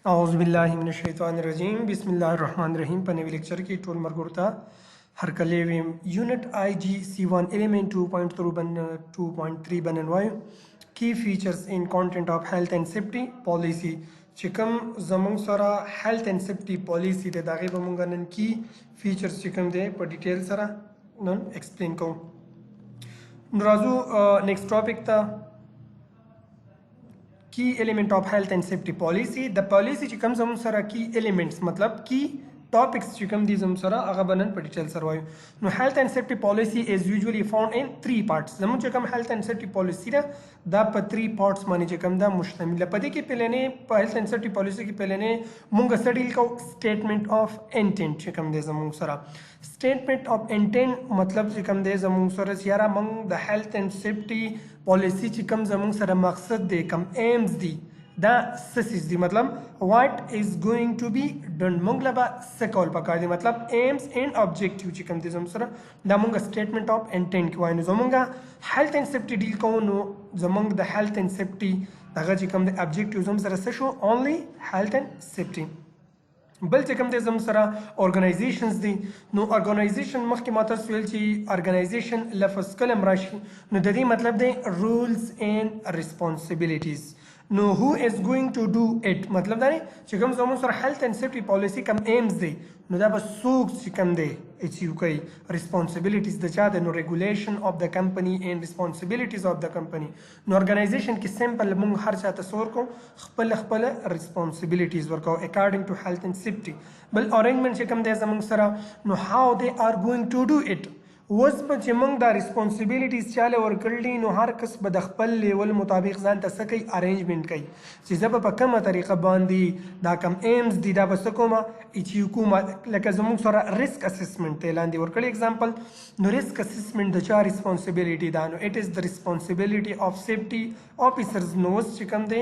औज़ुबिल्लाहिमिनश्शैतानिर्रजीम बिस्मिल्लाहिर्रहमानिर्रहीम पने लेक्चर की टोल मरगुरता हर कलेविम यूनिट IGC1 element 2.3 बनवायो की features in content of health and safety policy चिकम जमंग सरा हेल्थ एंड सेफ्टी पॉलिसी दे दागे बमुंगा नन की फीचर्स चिकम दे पर डिटेल सरा नन एक्सप्लेन को नराजू नेक्स्ट टॉपिक था की element of health and safety policy the policy चिकम जम सरा की एलिमेंट्स मतलब की टॉपिक्स चिकम दी जम सरा अगा बनन पर डिटेल सरवायो नो health and safety policy is usually found in 3 parts जम चिकम हेल्थ एंड सेफ्टी पॉलिसी दा प 3 पार्ट्स माने चिकम दा मुश्तमिल पदे के पहले ने हेल्थ एंड सेफ्टी पॉलिसी के पहले ने मुंग स्टडी का स्टेटमेंट ऑफ इंटेंट चिकम दे जम सरा स्टेटमेंट ऑफ इंटेंट मतलब चिकम दे जम सरा यारा मंग the health and safety policy चिकम जम सरा मकसद दे कम एम्स दी दा ससिस दी मतलब what is going to be done मंगलबा सकौल पकार दी मतलब एम्स एंड ऑब्जेक्टिव चिकम दी जमसरा दा मंग स्टेटमेंट ऑफ इंटेंट की वाइनो जमंगा हेल्थ एंड सेफ्टी डील कोनो जमंग द हेल्थ एंड सेफ्टी दागा चिकम द ऑब्जेक्टिव जमसरा सशो ओनली हेल्थ एंड सेफ्टी बल चिकम दे जमसरा ऑर्गेनाइजेशंस दी नो ऑर्गेनाइजेशन मख के माता सुएल ची ऑर्गेनाइजेशन लफ्ज कलम राशि नो ददी मतलब दे रूल्स एंड रिस्पांसिबिलिटीज नो who is going to do it मतलब दाने चिकम जमो सर हेल्थ एंड सेफ्टी पॉलिसी कम एम्स दे नो दा बस सूक चिकम दे अचीव कई रिस्पांसिबिलिटीज द चाह दे नो regulation of the company and responsibilities of the company नो ऑर्गेनाइजेशन की सिंपल मुंग हर चाहता सोर को खपल खपल रिस्पांसिबिलिटीज वर्को according to health and safety बल अरेंजमेंट चिकम दे जमंग सरा नो how they are going to do it वस पे मंग दा रिस्पांसिबिलिटीज चाले और कल्ली नो हर कस बदखपल लेवल मुताबिक जान तसकई अरेंजमेंट कई चीज़ पे कम तरीका बांधी दा कम एम्स दी दा बसकोमा इचीकुमा लका जमुक सरा रिस्क असेसमेंट तेलांदी और कल एग्जांपल नो रिस्क असेसमेंट द चा रिस्पांसिबिलिटी दानो it is the responsibility of safety officers नोस चिकम दे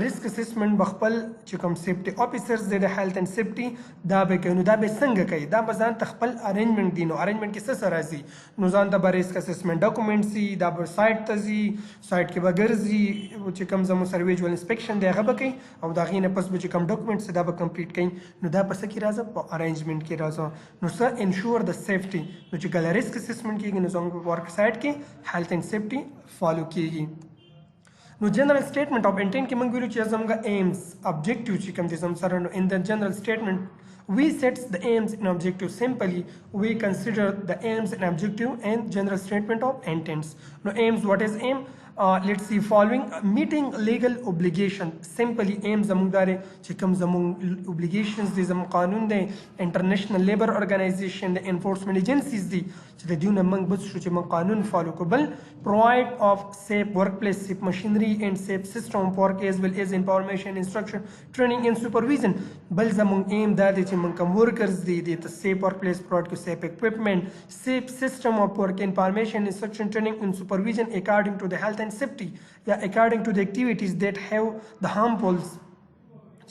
रिस्क असेसमेंट बखपल चिकम सेफ्टी ऑफिसर्स दे हेल्थ एंड सेफ्टी दा बे कनु दा बे संग कई दा बजान तखपल अरेंजमेंट दीनो अरेंजमेंट के सराजी नुजान द रिस्क असेसमेंट डॉक्यूमेंट सी दा साइट तजी साइट के बगैर जी वो चिकम जमो सर्विजुअल इंस्पेक्शन दे गब कई और दागी ने पस बच कम डॉक्यूमेंट से दा कंप्लीट कई नु दा पस की राजा अरेंजमेंट की राजा नु स इंश्योर द सेफ्टी नु चिकल रिस्क असेसमेंट की नु जंग वर्क साइट की हेल्थ एंड सेफ्टी फॉलो की नो जनरल स्टेटमेंट ऑफ इंटेंट की मंगविलु चेजमगा एम्स ऑब्जेक्टिव चिकम दिसम सरनो in the general statement we sets the aims and objective simply we consider the aims and objective and general statement of intents now aims what is aim let's see following meeting legal obligation simply aims zamungdare chikam zamung obligations de zam qanun de international labor organization the enforcement agencies di the duna mang bus shu chim qanun follow ko bal provide of safe workplace safe machinery and safe system of work as well as information instruction training and supervision bal zamung aim da de chim kam workers di the safe workplace provide ko safe equipment safe system of work information instruction training and supervision according to the health and safety yeah according to the activities that have the harmful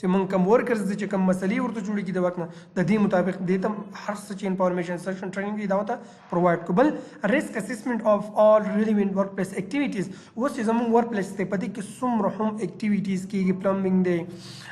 چې من کم ورکرز دي چې کم مسلې ورته جوړي کی د وخت نه د دې مطابق د تم هر څه انفارمیشن سیکشن ټریننګ دی دا وته پروواید کوبل ریسک اسسمنت اف all relevant workplace activities اوس چې زمون ورک پلیس ته پدې کې څومره هم اکټیویټیز کیږي پلمبینګ دی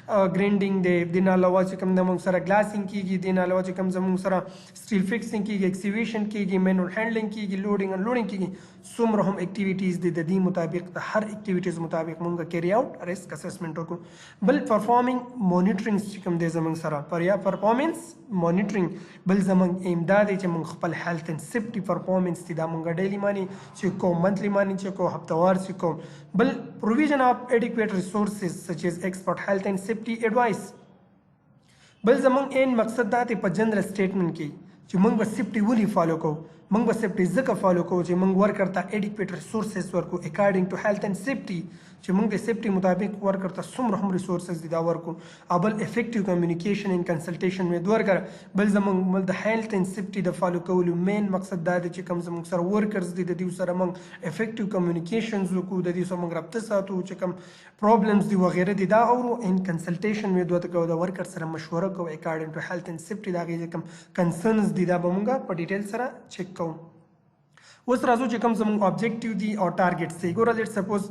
ګرینډینګ دی د نه علاوه چې کم د مون سره ګلاسینګ کیږي د نه علاوه چې کم زمون سره سټیل فکسینګ کیږي ایکسیویشن کیږي مینوال هینډلینګ کیږي لوډینګ ان لوډینګ کیږي څومره هم اکټیویټیز د دې مطابق د هر اکټیویټیز مطابق مونږه کیری آوټ ریسک اسسمنت وکړو بل پرفارمینګ مونیټرینګ چې کوم دی زمونږ سره پر یا پرفارمنس مونیټرینګ بل زمونږ امداد چې مونږ خپل هیلث اند سیفټي پرفارمنس دی دا مونږ ډیلی مانی چې کوم منثلی مانی چې کوم هفتوار چې کوم بل پروویژن اف اډیکویټ ریسورسز سچ از ایکسپرټ هیلث اند سیفټي ایڈوایس بل زمونږ ان مقصد دا ته په جنرال سټیټمنټ کې چې مونږ به سیفټي ولې فالو کوو مونږ به سیفټي ځکه فالو کوو چې مونږ ورکر ته اډیکویټ ریسورسز ورکو اکارډینګ ټو هیلث اند سیفټي چې موږ د سیفټي مطابق ورکر ته څومره هم ریسورسز دي دا ورکو ابل افیکټیو کمیونیکیشن ان کنسلټیشن مې ورکر بل زموږ د هیلث اند سیفټي د فالو کولو مین مقصد دا دی چې کوم زموږ سره ورکرز دي د دې سره موږ افیکټیو کمیونیکیشنز وکړو د دې سره موږ رابطه ساتو چې کوم پرابلمز دي وغیره دي دا اورو ان کنسلټیشن مې دوه کو د ورکر سره مشوره کوو اکارډینګ ټو هیلث اند سیفټي دا غي کوم کنسرنز دي دا به موږ په ډیټیل سره چک کوو اوس راځو چې کوم زموږ objective دي او targets دي. ګوره let's suppose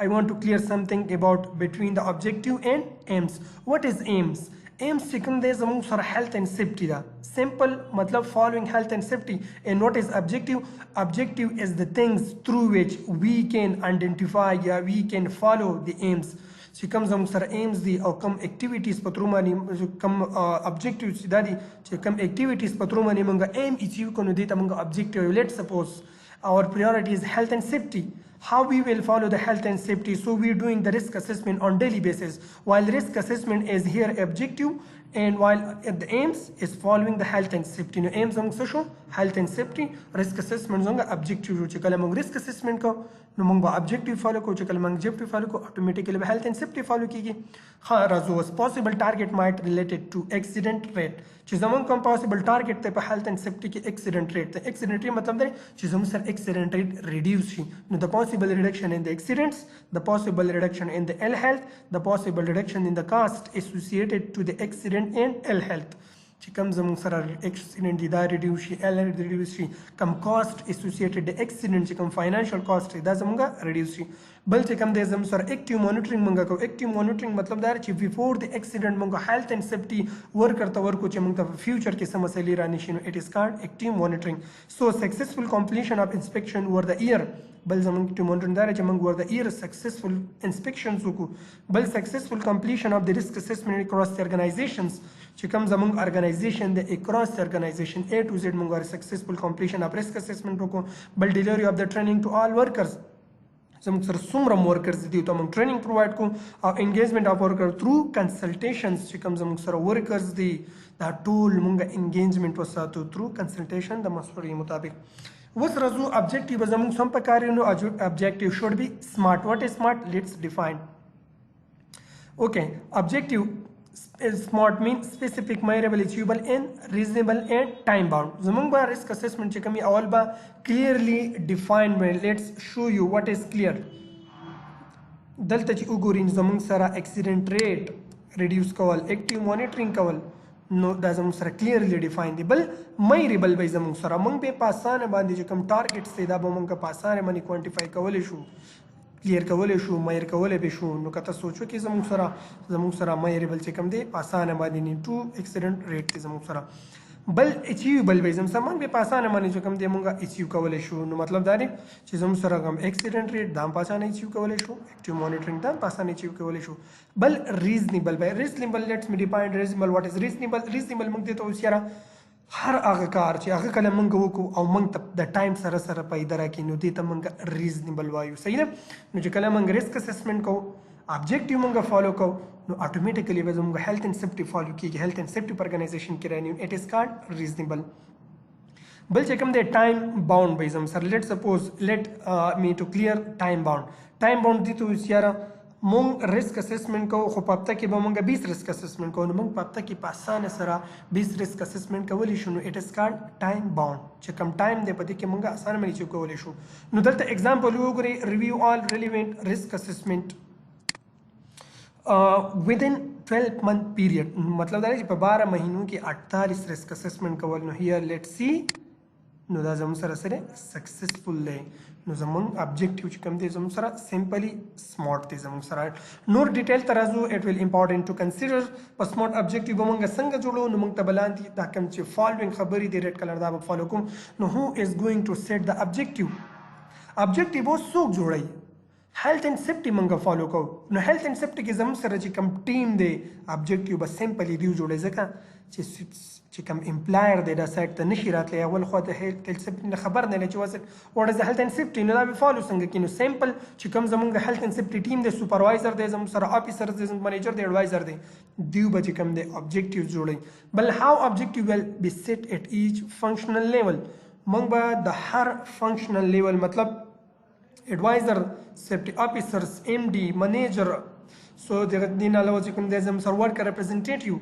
I want to clear something about between the objective and aims. What is aims? aims چې کوم دی زموږ سره health and safety ده. simple مطلب following health and safety. and what is objective? objective is the things through which we can identify یا we can follow the aims. چې کوم زموږ سره ایمز دي او کوم اکټیویټیز په ترو باندې کوم ابجیکټیوز دا دي چې کوم اکټیویټیز په ترو باندې موږ ایم اچیو کړو دي ته موږ ابجیکټیو. لیټ سپوز our priority is health and safety. How we will follow the health and safety? So we are doing the risk assessment on daily basis. While risk assessment is here objective, and while the aims is following the health and safety. No aims on social health and safety, risk assessment on objective. چې کله موږ risk assessment کو نو موږ به objective follow کو، چې کله موږ objective follow کو automatically به health and safety follow کیږي. ها راځو as possible target might related to accident rate. چې زمونږ کوم possible target ته په health and safety کې accident rate ته. accident rate مطلب دی چې زموږ سره accident rate reduce شي. نو the possible reduction in the accidents, the possible reduction in the ill health, the possible reduction in the cost associated to the accident and ill health. چې کوم زموږ سره accident دي دا reduce شي، ill health reduce شي، کوم cost associated the accident چې کوم financial cost دا زموږ reduce شي. بل چې کوم دی زموږ سره active monitoring موږ کوو. active monitoring مطلب دا چې before the accident موږ health and safety worker ته ورکو چې موږ ته future کې څه مسئلې رانشي. نو it is called active monitoring. so successful completion of inspection over the year. بل زموږ active monitoring دا چې موږ over the year successful inspections وکړو. بل successful completion of the risk assessment across the organizations. چې کوم زموږ organization د across the organization A to Z موږ successful completion of risk assessment وکړو. بل delivery of the training to all workers. زموږ سره څومره ورکرز دي ته موږ ټریننګ پرووایډ کوو. او انګیجمنٹ اف ورکر تھرو کنسلټیشنز چې کوم زموږ سره ورکرز دي دا ټول موږ انګیجمنٹ وساتو تھرو کنسلټیشن د مسوري مطابق. اوس راځو ابجیکټیو زموږ سم پکاري. نو ابجیکټیو شوډ بی سمارټ. واټ از سمارټ؟ لیټس ډیفاین. اوکے objective is smart means specific, measurable, achievable and reasonable and time bound. زمونږ به risk assessment چې کومي اول به clearly defined وي. let's show you what is clear. دلته چې وګورئ زمونږ سره accident rate reduce کول، active monitoring کول، نو دا زموږ سره clearly defined دي. بل measurable به زموږ سره موږ به په اسانه باندې چې کوم targets دي دا به موږ په اسانه باندې quantify کولی شو، کلیر کولی شو، میر کولی به شو. نو که ته سوچو کې زموږ سره میریبل چې کوم دی په اسانه باندې نه ټو اکسیډنټ ریټ دی زموږ سره. بل اچیوبل به زموږ سره موږ په اسانه باندې چې کوم دی موږ اچیو کولی شو. نو مطلب دا دی چې زموږ سره کوم اکسیډنټ ریټ دا په اسانه اچیو کولی شو، اکټیو مانیټرینګ دا په اسانه اچیو کولی شو. بل ریزنیبل به ریزنیبل لیټس می ډیفاین ریزنیبل. واټ از ریزنیبل؟ ریزنیبل موږ ته اوس یاره هر هغه کار چې هغه کله موږ وکړو او موږ ته د ټایم سره سره پیدا راکړي نو دې ته موږ ریزنیبل وایو. صحیح ده؟ نو چې کله موږ ریسک اسسمنټ کوو، ابجیکټیو موږ فالو کوو، نو اتومیټیکلی به زموږ هیلث اینډ سیفټي فالو کیږي. هیلث اینډ سیفټي په ارګنایزیشن کې رانیو اټ از کالډ ریزنیبل. بل چې کوم دی ټایم باونډ به زم سره لیټ سپوز لیټ می ټو کلیر ټایم باونډ. ټایم باونډ دي ته یاره مونږ ریسک اسسمنټ کوو خو په هفته کې به مونږ 20 ریسک اسسمنټ کوو. نو مونږ په هفته کې په اسانه سره 20 ریسک اسسمنټ کولی شو. نو اټ از کالډ ټایم باونډ. چې کم ټایم دی په دې کې مونږ اسانه باندې چې کولی شو. نو دلته اگزامپل وګورئ. ریویو آل ریلیونٹ ریسک اسسمنټ within 12 month period. مطلب دا دی چې په 12 مهینو کې 48 ریسک اسسمنټ کول. نو هیر لیټ سی نو دا زموږ سره سره سکسسفل دی. نو زموږ ابجیکټیو چې کوم دی زموږ سره سمپلی سمارټ دی. زموږ سره نور ډیټیل ته راځو. اټ ویل امپورټنټ ټو کنسیډر په سمارټ ابجیکټیو به موږ څنګه جوړو. نو موږ ته بلاندې دا کوم چې فالوینګ خبرې دی ریډ کلر دا به فالو کوم. نو هو از ګوینګ ټو سیټ د ابجیکټیو. ابجیکټیو به څوک جوړوي؟ هیلث اینڈ سیفټي موږ فالو کوو. نو هیلث اینڈ سیفټي کې زموږ سره چې کوم ټیم دی ابجیکټیو به سمپلی دیو جوړوي ځکه چې کوم امپلایر دی دا سایټ ته نشي راتلی اول خو د هیلث اینډ سیفټي نه خبر نه لري چې واټ از د هیلث اینډ سیفټي. نو دا به فالو څنګه کړي؟ نو سمپل چې کوم زموږ هیلث اینډ سیفټي ټیم دی سپروایزر دی زموږ سره افیسر دی زموږ منیجر دی ایډوایزر دی دیو به چې کوم دی ابجیکټیو جوړوي. بل هاو ابجیکټیو ول بی سیټ ایٹ ایچ فنکشنل لیول. موږ به د هر فنکشنل لیول مطلب ایڈوائزر، سیفٹی آفیسرز، ایم ڈی، منیجر، سو دغه دین علاوه چې کوم دی زموږ سره ورکر ریپرزنټیټیو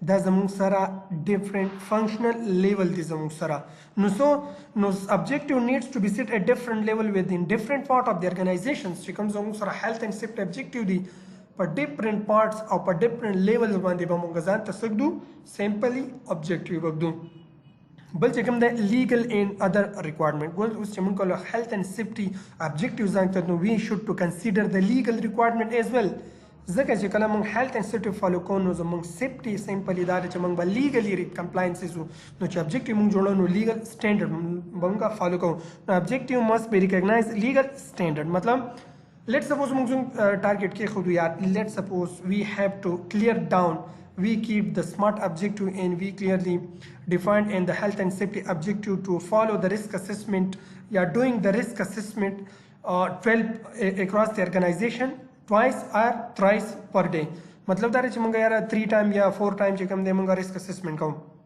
دا زموږ سره ډیفرنٹ فنکشنل لیول دی زموږ سره. نو ابجیکټیو نیډس ټو بی سیټ ات ډیفرنٹ لیول ودین ډیفرنٹ پارټ اف دی ارګنایزیشنز. چې کوم زموږ سره هیلث اینډ سیفټي ابجیکټیو دی په ډیفرنٹ پارټس او په ډیفرنٹ لیولز باندې به موږ ځان ته سګدو سمپلی ابجیکټیو وګدو. بل چې کوم د لیګل اینڈ ادر ریکوایرمنٹ ګول اوس چې موږ کله هیلث اینڈ سیفټي ابجیکټیوز ځان نو وی شوډ ټو کنسیډر د لیګل ریکوایرمنٹ ایز ویل ځکه چې کله موږ هیلث اینڈ سیفټي فالو کوو نو زموږ سیفټي سمپلی دا چې موږ به لیګلی کمپلاینسز نو چې ابجیکټیو موږ جوړو نو لیګل سټانډرډ موږ فالو کوو نو ابجیکټیو مست بی ریکګنایز لیګل سټانډرډ مطلب لیټس سپوز موږ ټارګټ کې خو یار لیټس سپوز وی هاف ټو کلیر ډاون we keep the smart objective and we clearly defined in the health and safety objective to follow the risk assessment. You are doing the risk assessment 12 across the organization twice or thrice per day. मतलब دا چې مونږ یاره 3 ټایم یا 4 ټایم چې کوم دی مونږ ریسک اسسمنټ کوو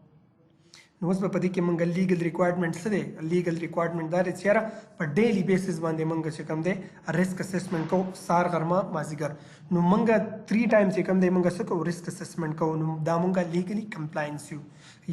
نو اوس په دې کې مونږ لیګل ریکوایرمنټ څه دی لیګل ریکوایرمنټ دا چې یاره په ډیلی بیسس باندې مونږ چې کوم دی ریسک اسسمنټ کوو سار غرمه مازیګر نو مونږ 3 ټایم چې کوم دی مونږ څه کوو ریسک اسسمنټ کوو نو دا مونږ لیګلی کمپلاینس یو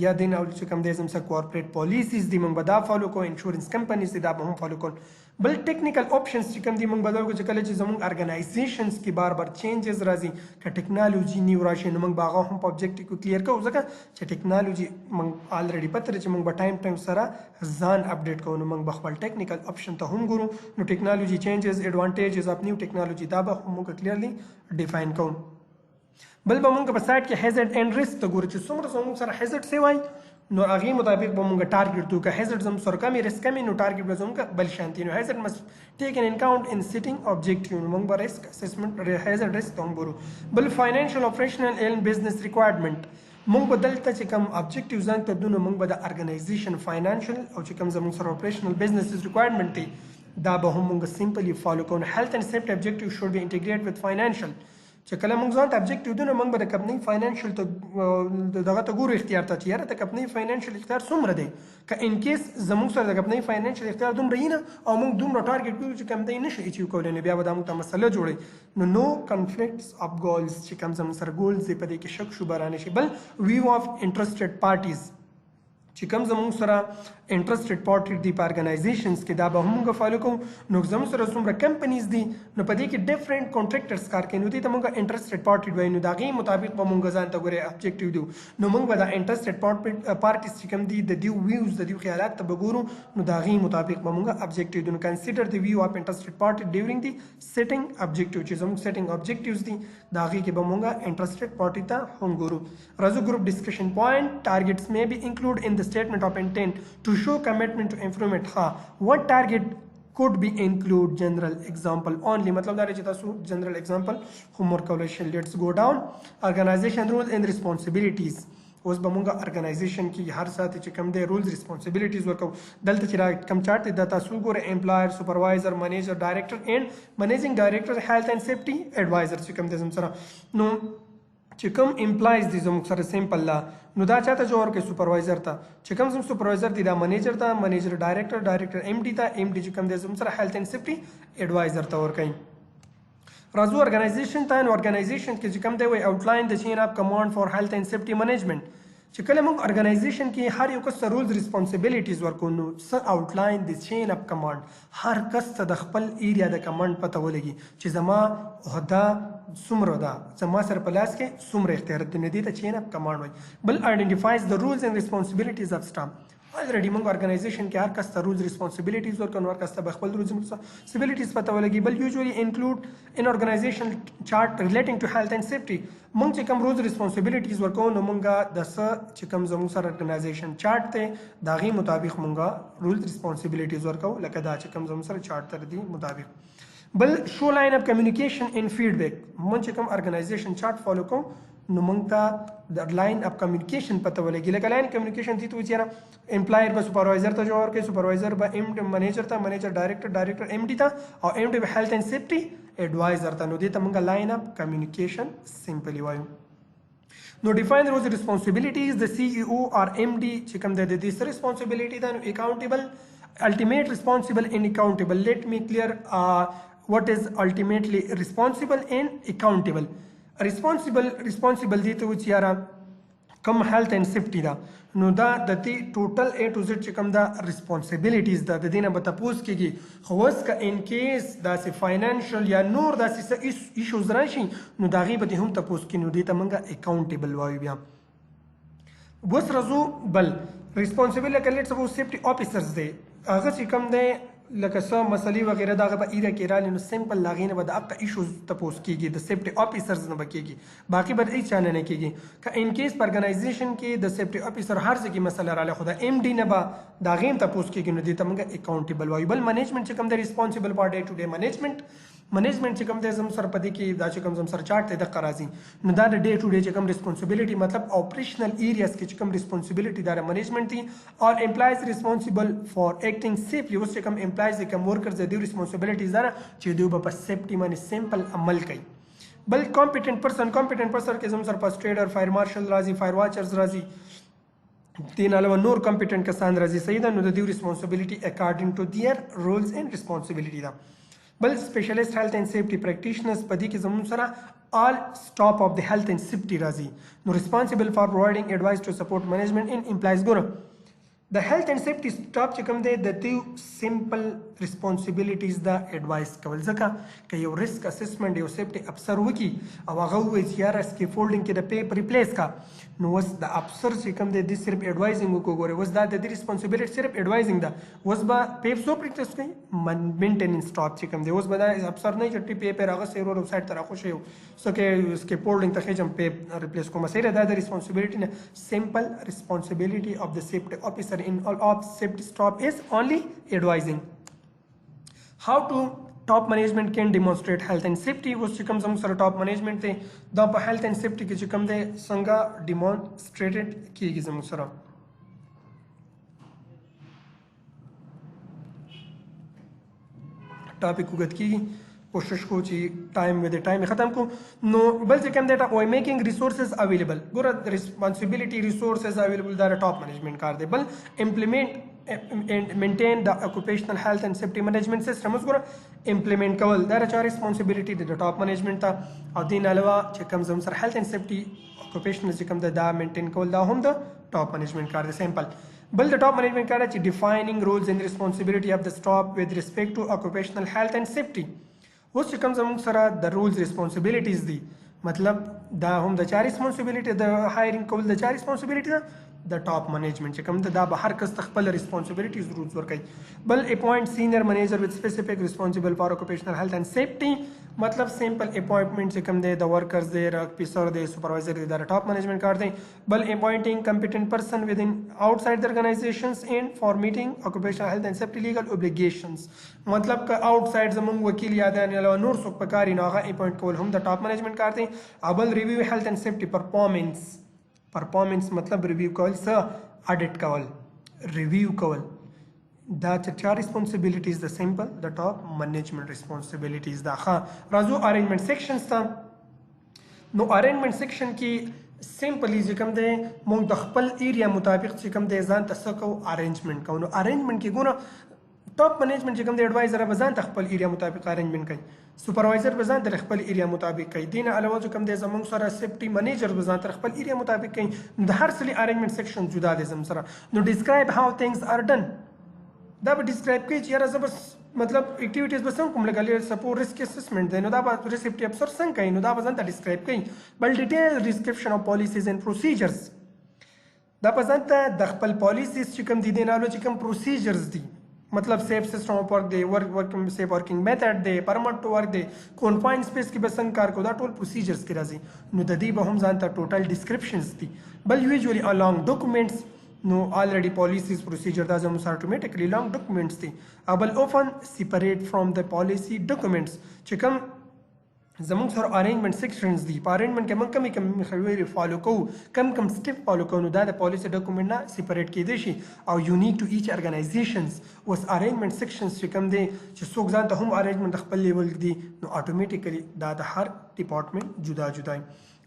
یا دین او چې کوم دی زموږ کارپوریټ پالیسیز دی مونږ دا فالو کوو انشورنس کمپنیز دی دا به هم فالو کوو بل ټیکنیکل آپشنز چې کوم دی مونږ بدل کو چې کله چې زموږ ارګنایزیشنز کې بار بار چینجز راځي که ټیکنالوژي نیو راشي نو مونږ باغه هم په ابجیکټیو کو کلیر کوو ځکه چې ټیکنالوژي مونږ الریډي پته چې مونږ په ټایم سره ځان اپډیټ کوو نو مونږ به خپل ټیکنیکل آپشن ته هم ګورو نو ټیکنالوژي چینجز ایڈوانټیجز اف نیو ټیکنالوژي دا به مونږ کلیرلی ډیفاین کوو بل به مونږ په سایت کې هیزارد اینڈ ریسک ته ګورو چې څومره زموږ سره هیزارد سی وای نو هغه مطابق به مونږ ټارګټ تو که هیزارد زم سره کمی ریسک کمی نو ټارګټ به زموږ بل شانتي نو هیزارد مس ټیکن ان کاونټ ان سیټینګ ابجیکټیو نو مونږ به ریسک اسسمنټ هیزارد ریسک ته ګورو بل فاینانشل اپریشنل اینڈ بزنس ریکوایرمنٹ مونږ به دلته چې کوم ابجیکټیو ځان ته دونه مونږ به د ارګنایزیشن فاینانشل او چې کوم زموږ سره اپریشنل بزنس ریکوایرمنٹ دی دا به هم مونږ سمپلی فالو کوو هیلث اینڈ سیفټي ابجیکټیو شوډ بی انټیګریټ وذ فاینانشل چې کله موږ ځان ته ابجیکټیو دونه موږ به د کمپنۍ فاینانشل ته دغه ته ګورو اختیار ته چې یاره د کمپنۍ فاینانشل اختیار څومره دی که ان کیس زموږ سره د کمپنۍ فاینانشل اختیار دومره وي نه او موږ دومره ټارګټ کړو چې کمپنۍ نشي اچیو کولی نو بیا به دا موږ ته مسله جوړوي نو کنفلکټس اف ګولز چې کوم زموږ سره ګولز دی په دې کې شک شبهه رانشي بل ویو اف انټرسټډ پارټیز چې کوم زموږ سره انټرسټډ پارټي دی په ارګنایزیشنز کې دا به موږ فالو کوو نو زموږ سره څومره کمپنیز دي نو په دې کې ډیفرنٹ کانټریکټرز کار کوي نو دې ته موږ انټرسټډ پارټي وایو نو د هغې مطابق به موږ ځان ته ګورې ابجیکټیو دیو نو موږ به د انټرسټډ پارټیز چې کوم دي د دیو ویوز د دیو خیالات ته به ګورو نو د هغې مطابق به موږ ابجیکټیو دیو نو کنسیډر د ویو اف انټرسټډ پارټي ډیورینګ دی سیټینګ ابجیکټیو چې زموږ سیټینګ ابجیکټیوز دي د هغې کې به موږ انټرسټډ پارټي ته هم ګورو راځو ګروپ ډسکشن پوینټ ټارګټس may be included in the statement of intent to show commitment to improvement what target could be include general example only मतलब دا چې تاسو general example homework کولای شئ let's go down organization rules and responsibilities اوس به مونږه ارګنایزیشن کې هر ساعت چې کم دی رولز ریسپانسیبিলিټیز ورکو دلته چې را کم چارت دی دا تاسو ګوره امپلایر سپروایزر منیجر ډایریکټر اینڈ منیجینګ ډایریکټر هیلث اینڈ سیفټي ایڈوایزر چې کم دی زم سره نو چې کوم امپلایز دي زموږ سره سیمپل لا نو دا چاته جوړ کې سپروایزر ته چې کوم زموږ سپروایزر دي دا منیجر ته منیجر ډایریکټر ایم ډي ته ایم ډي چې کوم دی زموږ سره هیلث اینڈ سیفټي ایڈوایزر ته ورکړي راځو ارګنایزیشن ته نو ارګنایزیشن کې چې کوم دی وای آوټلاین د چین اف کمانډ فار هیلث اینڈ سیفټي منیجمنٹ چې کله موږ ارګنایزیشن کې هر یو کس ته رولز ریسپانسیبিলিټیز ورکو نو څه آوټلاین د چین اف کمانډ هر کس ته د خپل ایریا د کمانډ پته ولګي چې زما عہده څومره ده زما سره په لاس کې څومره اختیارات دي دې ته چین اف کمانډ وایي بل آئیډنټیفایز د رولز اینڈ ریسپانسیبিলিټیز اف سټاف already موږ ارګنایزیشن کې هر کس ته رولز ریسپانسیبিলিټیز ورکو هر کس ته خپل رولز ریسپانسیبিলিټیز پته ولګي بل یوزولي انکلود ان ارګنایزیشن چارت ریلیټینګ ټو هیلث اینڈ سیفټي موږ چې کوم رولز ریسپانسیبিলিټیز ورکو نو موږ د څه چې کوم زموږ سره ارګنایزیشن چارت ته دا غي مطابق موږ رولز ریسپانسیبিلیټیز ورکو لکه دا چې کوم زموږ سره چارت تر دي مطابق بل شو لاین اپ کمیونیکیشن ان فیډبیک موږ چې کوم ارګنایزیشن چارت فالو کوو نو موږ ته د لاین اپ کمیونیکیشن پته ولګي لکه لاین کمیونیکیشن دي ته چیرې امپلایر به سپروایزر ته جوړ کوي سپروایزر به ایم ډي منیجر ته منیجر ډایریکټر ایم ډي ته او ایم ډي به هیلث اینڈ سیفټي ایڈوایزر ته نو دې ته موږ لاین اپ کمیونیکیشن سمپلی وایو نو ډیفاین روز ریسپانسیبিলিټیز د سی ای او اور ایم ډي چې کوم د دې سره ریسپانسیبিলিټی ده نو اکاونټیبل ultimate responsible and accountable let me clear what is ultimately responsible and accountable responsible دي ته و چې یاره کم هیلث اینڈ سیفټي ده نو دا د دې ټوټل A to Z چې کوم دا ریسپانسیبিলিټیز ده د دې نه به تپوس کېږي خو اوس که ان کیس داسې فاینانشل یا نور داسې څه ایشوز راشي نو د هغې به دې هم تپوس کړي نو دې ته موږ اکاونټیبل وایو بیا اوس راځو بل ریسپانسیبل لکه لیټ سپوز سیفټي افیسرز دی هغه چې کوم دی لکه څه مسلې وغیره دغه به ایره کې رالي نو سمپل لاغې نه به د حق ایشوز تپوس کېږي د سیفټي افیسرز نه به کېږي باقي به هیڅ چا نه کېږي که ان کیس په ارګنایزیشن کې د سیفټي افیسر هر ځای کې مسله رالی خو د ایم ډي نه به د هغې هم تپوس کېږي نو دې ته موږ اکاونټیبل وایو بل منیجمنټ چې کوم دی ریسپانسیبل فار ډے ټو ډے منیجمنٹ چې کوم دی زموږ سره په دې کې دا چې کوم زموږ سره چارټ دی دغه راځي نو دا د ډے ټو ډے چې کوم ریسپانسیبلټي مطلب اپریشنل ایریاز کې چې کوم ریسپانسیبلټي دا د منیجمنٹ دي اور امپلایز ریسپانسیبل فار ایکټینګ سیفلی اوس چې کوم امپلایز دي کوم ورکرز دي ریسپانسیبلټیز دا چې دوی به په سیفټي باندې سمپل عمل کوي بل کمپیټنټ پرسن کې زموږ سره فسټ ایډر فایر مارشل راځي فایر واچرز راځي دین علاوه نور کمپیټنټ کسان راځي صحیح ده نو د دوی ریسپانسیبلټي اکارډینګ ټو دیئر رولز اینڈ ریسپانسیبلټي ده بل سپیشلیست هیلث اینڈ سیفټي پریکټیشنرز په دې کې زموږ سره آل سټاپ اف د هیلث اینڈ سیفټي راځي نو ریسپانسیبل فار پرووایډینګ ایډوایس ټو سپورټ مینجمنٹ ان امپلایز ګوره د هیلث اینڈ سیفټي سټاپ چې کوم دی د دوی سمپل ریسپانسیبلټیز دا ایډوایس کول ځکه که یو ریسک اسسمنټ یو سیفټي افسر وکړي او هغه ووایي چې یاره سکیفولډینګ کې د پیپ ریپلیس کا نو اوس د افسر چې کوم دی د صرف ایډوایزینګ وکړو ګورې اوس دا د دې ریسپانسیبلټي صرف ایډوایزینګ ده اوس به پیپ څوک ریپلیس کوي مینټیننس سټاپ چې کوم دی اوس به دا افسر نه چې پیپ یې راغستی ورو سایډ ته راخوشی څه کې سکیفولډینګ ته خېجم پیپ ریپلیس کوم صحیح ده دا د ریسپانسیبلټي نه سمپل ریسپانسیبلټي اف د سیفټي افسر in all of safety stop is only advising how to top management can demonstrate health and safety was چې کوم زموږ سره top management دی دا په health and safety کې چې کوم دی څنګه demonstrated کیږي زموږ سره ټاپک وګت کیږي کوشش کو چې ټایم ود ټایم ختم کو نو بل چې کوم دیټا وای میکینګ ریسورسز اویلیبل ګوره ریسپانسیبلټي ریسورسز اویلیبل دا ټاپ مینجمنت کار دی بل امپلیمنٹ اینڈ مینټین د اکوپیشنل هیلث اینڈ سیفټي مینجمنت سیستم اوس ګوره امپلیمنٹ کول دا چا ریسپانسیبلټي د ټاپ مینجمنت ته او دین علاوه چې کوم زم سره هیلث اینڈ سیفټي اکوپیشنل چې کوم دا مینټین کول دا هم د ټاپ مینجمنت کار دی سمپل بل د ټاپ مینجمنت کار چې ډیفاینینګ رولز اینڈ ریسپانسیبلټي اف د سټاپ with respect to occupational health and safety اوس چې کوم زموږ سره د رولز ریسپانسیبلټیز دي مطلب دا هم د چا ریسپانسیبلټي د هایرینګ کول د چا ریسپانسیبلټي ده د ټاپ منیجمنت چې کوم دا به هر کس خپل ریسپانسیبلټیز روز ورکوي بل اپوینټ سینیئر منیجر وذ سپیسیفک ریسپانسیبل فار اوکوپیشنل هیلث اینڈ سیفټي مطلب سمپل اپوینټمنٹ چې کوم دی د ورکرز دی افیسر دی سپروایزر دی د ټاپ منیجمنت کار دی بل اپوینټینګ کمپیټنٹ پرسن ود ان آؤټساید د ارګنایزیشنز اینڈ فار میټینګ اوکوپیشنل هیلث اینڈ سیفټي لیګل اوبلیګیشنز مطلب که آؤټساید زموږ وکیل یا د علاوه نور څوک په کار نه هغه اپوینټ کول هم د ټاپ منیجمنت کار دی بل ریویو هیلث اینڈ سیفټي پرفارمنس مطلب ریویو کول څه اډیټ کول ریویو کول دا چا ریسپانسیبلټیز د سمپل د ټاپ منیجمنت ریسپانسیبلټیز دا ښه راځو ارینجمنت سیکشنز ته نو ارینجمنت سیکشن کې سمپلی چې کوم دی موږ د خپل ایریا مطابق چې کوم دی ځان ته څه کوو ارینجمنت کوو نو ارینجمنت کې ګوره ټاپ منیجمنت چې کوم دی ایډوایزر به ځان ته خپل ایریا مطابق ارینجمنت کوي سپروایزر به ځان ته خپل ایریا مطابق کوي دین علاوه چې کوم دی زموږ سره سیفټي منیجر به ځان ته خپل ایریا مطابق کوي د هر څه ارینجمنت سیکشن جدا دی زموږ سره نو ډیسکرایب هاو ثینګز ار ډن دا به ډیسکرایب کوي چې یاره زه بس مطلب اکټیویټیز به څنګه کوم لګلې سپورټ ریسک اسسمنټ دی نو دا به ریسیپټي افسر څنګه کوي نو دا به ځان ته ډیسکرایب کوي بل ډیټیل ډسکرپشن اف پالیسیز اینڈ پروسیجرز دا به ځان ته د خپل پالیسیز چې کوم دي دی نالو چې کوم پروسیجرز دي مطلب سیف سیسټم اف ورک دی سیف ورکینګ میتھډ دی پرمټ ټو ورک دی کونفاین سپیس کې به څنګه کار کوو دا ټول پروسیجرز کې راځي نو د دې به هم ځان ته ټوټل ډسکرپشنز دي بل یوزولي along documents نو already policies procedure دا زموږ سره automatically long documents دي بل often separate from the policy documents چې کوم زموږ سره ارینجمنت سیکشنز دي په ارینجمنت کې موږ کوم خبرې فالو کوو کم سټپ فالو کوو نو دا د پالیسی ډاکومنټ نه سیپریټ کېدی شي او یونیک ټو ایچ ارګنایزیشنز اوس ارینجمنت سیکشنز چې کوم دی چې څوک ځان ته هم ارینجمنت خپل لیول دی نو اتوماتیکلی دا د هر ډپارټمنټ جدا جدا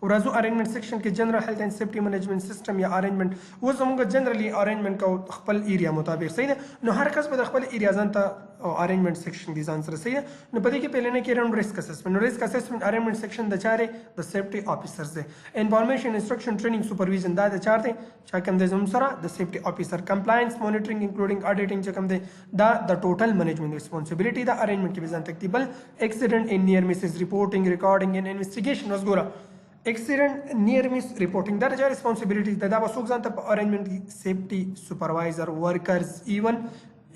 ورځو ارینجمنت سیکشن کې جنرال هیلث اینڈ سیفټي منیجمنت سیستم یا ارینجمنت و زموږ جنرالي ارینجمنت کو خپل ایریا مطابق صحیح ده نو هر کس به خپل ایریا ځان ته ارینجمنت سیکشن دي ځان سره صحیح ده نو په دې کې پهلنه کې راوند ریسک اسسمنت نو ریسک اسسمنت ارینجمنت سیکشن د چاره د سیفټي افیسرز دي انفارمیشن انسټرکشن ټریننګ سپرویژن دا د چار دي چې کوم د زموږ سره د سیفټي افیسر کمپلاینس مانیټرینګ انکلودینګ اډیټینګ چې کوم دي دا د ټوټل منیجمنت ریسپانسیبিলিټي د ارینجمنت کې ځان تکتیبل اکسیډنټ ان نیئر مسز ریپورټینګ ریکارډینګ ان انویسټیګیشن وس ګوره accident near miss reporting that are responsibilities دا به څوک ځان ته په arrangement کې safety supervisor workers even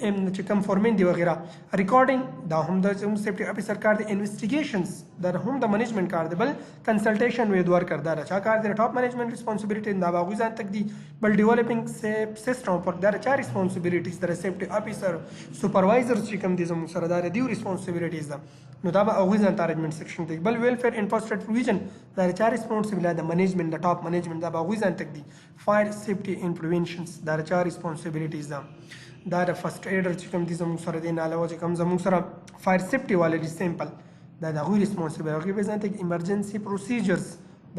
چې کوم فورمین دی وغیرہ ریکارډینګ دا هم د سیفټي افیسر کار دی انویسټیګیشنز دا هم د منیجمنت کار دی بل کنسلټیشن وید ورکر دا چا کار دی ټاپ منیجمنت ریسپانسیبিলিټی دا باغوي ځان تک دی بل ډیولپینګ سیف سیستم پر دا چا ریسپانسیبিলিټیز دا سیفټي افیسر سپروایزر چې کوم دي زموږ سره دا دی ریسپانسیبিলিټیز دا نو دا به اوغه ځان ارینجمنت سیکشن دی بل ویلفیر ان پوسټ پروویژن دا چا ریسپانسیبل دا منیجمنت دا ټاپ منیجمنت دا باغوي ځان تک دی فایر سیفټي ان پریونشنز دا چا ریسپانسیبিলিټیز دا د فرست ایډر چې کوم دي زموږ سره دی نه علاوه چې کوم زموږ سره فایر سیفټي والے دي سیمپل دا د غوی ریسپانسیبل هغه به ځان ته ایمرجنسي پروسیجرز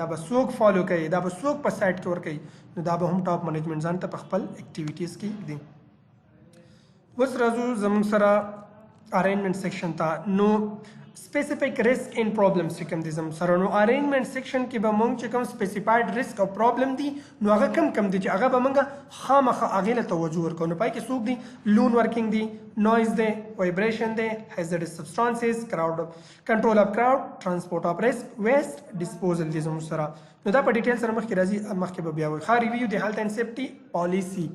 دا به څوک فالو کوي دا به څوک په سایت کې ور کوي نو دا به هم ټاپ منیجمنت ځان ته په خپل اکټیویټیز کې دي اوس راځو زموږ سره ارینجمنت سیکشن ته نو specific risk and problems چې کوم دي زموږ سره نو ارینجمنت سیکشن کې به موږ چې کوم سپیسیفاید ریسک او پرابلم دي نو هغه کم دي چې هغه به موږ خامخا هغه له توجه ورکو نو پای کې څوک دي لون ورکینګ دي نویز دی وایبریشن دی هازارډس سبسټانسز کراود کنټرول اف کراود ترانسپورت اف ریسک ویسٹ ډیسپوزل دي زموږ سره نو دا په ډیټیل سره مخکې راځي مخکې به بیا وایي ښه ریویو دی هیلث اینڈ سیفټي پالیسی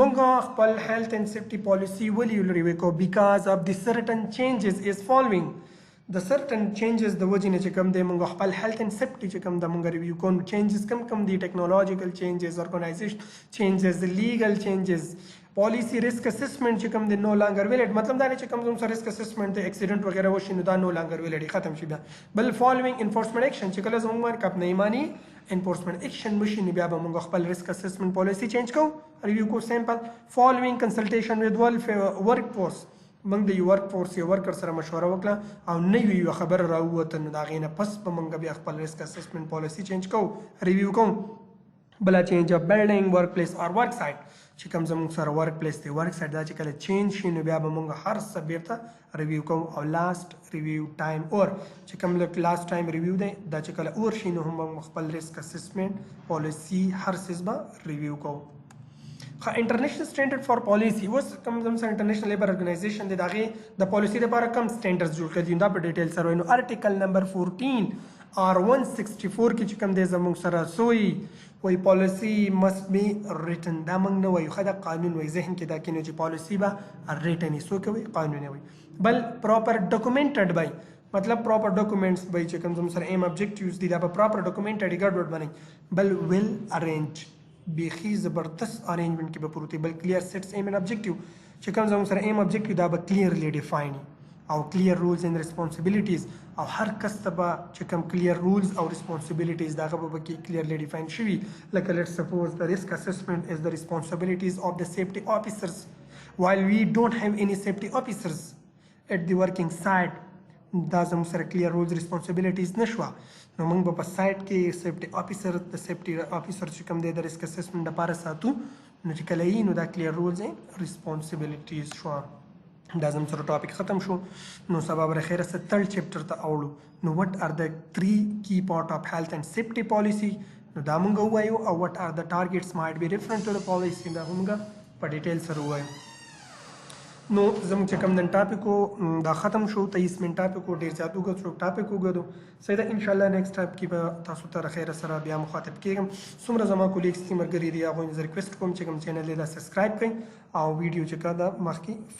مونږ خپل هیلث اینڈ سیفټي پالیسی ولې ریویو کو بیکاز اف دی سرټن چینجز از فالوینګ د سرټن چینجز د وجې نه چې کوم دی موږ خپل هیلث اینڈ سیفټي چې کوم د موږ ریویو کوم چینجز کم دي ټیکنالوژیکل چینجز ارګنایزیشن چینجز لیګل چینجز پالیسی ریسک اسسمنٹ چې کوم دی نو لانګر ویلډ مطلب دا نه چې کوم زموږ ریسک اسسمنٹ دی اکسیډنٹ وغیرہ وشي نو دا نو لانګر ویلډ ختم شي بیا بل فالوینګ انفورسمنٹ ایکشن چې کله زموږ باندې کپ نه مانی انفورسمنٹ ایکشن مشي نو بیا به موږ خپل ریسک اسسمنٹ پالیسی چینج کوو ریویو کو سیمپل فالوینګ کنسلټیشن وذ ورک فورس موږ د یو ورک فورس یو ورکر سره مشوره وکړه او نه یو خبر راووته نو دا غینه پس به موږ بیا خپل ریسک اسسمنٹ پالیسی چینج کوو ریویو کوو بلا چینج اف بلډینګ ورک پلیس اور ورک سایت چې کوم زموږ سره ورک پلیس دی ورک سایت دا چې کله چینج شي نو بیا به موږ هر څه بیرته ریویو کوو او لاست ریویو ټایم اور چې کوم لاست ټایم ریویو دی دا چې کله اور شي نو هم موږ خپل ریسک اسسمنٹ پالیسی هر څه به ریویو کوو انټرنیشنل سټانډرډ فار پالیسی اوس کوم زموږ انټرنیشنل لیبر ارګنایزیشن دی د هغې د پالیسي لپاره کوم سټانډرډز جوړ کړي دي دا په ډیټیل سره وایو نو ارټیکل نمبر 14 اور 164 کې چې کوم دی زموږ سره سوی وایي پالیسی مسټ بی ریټن دا موږ نه وایو ښه دا قانون وایي ذهن کې دا کینو چې پالیسی به ریټن یې څوک وایي قانون وایي بل پراپر ډاکومنټډ بای مطلب پراپر ډاکومنټس به چې کوم زموږ سره ایم ابجیکټیوز دي دا به پراپر ډاکومنټډ ګډوډ بنئ بل ویل ارینج بیخي زبردست ارینجمنٹ کې به پروت بل کلیر سیټس ایم اینڈ ابجیکټیو چې کوم زموږ سره ایم ابجیکټیو دا به کلیرلی ډیفاین او کلیر رولز اینڈ ریسپانسیبلیټیز او هر کس ته به چې کوم کلیر رولز او ریسپانسیبلیټیز دا به کې کلیرلی ډیفاین شوي لکه لیټس سپوز د ریسک اسسمنٹ از د ریسپانسیبلیټیز اف د سیفټي افیسرز while we don't have any safety officers at the working site دا زموږ سره کلیر رولز ریسپانسیبلیټیز نشوه نو موږ به په سایټ کې سیفټي افیسر د سیفټي افیسر چې کوم دی د ریسک اسسمنټ لپاره ساتو نو چې کله یې نو دا کلیر رولز ریسپانسیبلیټیز شوه دا زموږ سره ټاپک ختم شو نو سبا به خیره څه تھرډ چپټر ته اوړو نو وټ ار د 3 کی پارت اف هیلث اینڈ سیفټي پالیسی نو دا موږ ووایو او وټ ار د ټارګټس مایټ بی ډیفرنٹ ټو د پالیسی دا موږ په ډیټیل سره ووایو نو زموږ چې کوم نن ټاپک دا ختم شو 23 منټ ټاپک ډیر زیات وګورو ټاپک وګورو سیدا ان شاء الله نیکسټ ټاپ کې به تاسو ته خیر سره بیا مخاطب کېږم څومره زما کولیګز چې مرګري دی هغه ریکوست کوم چې کوم چینل له سبسکرایب کړئ او ویډیو چې کا دا مخکې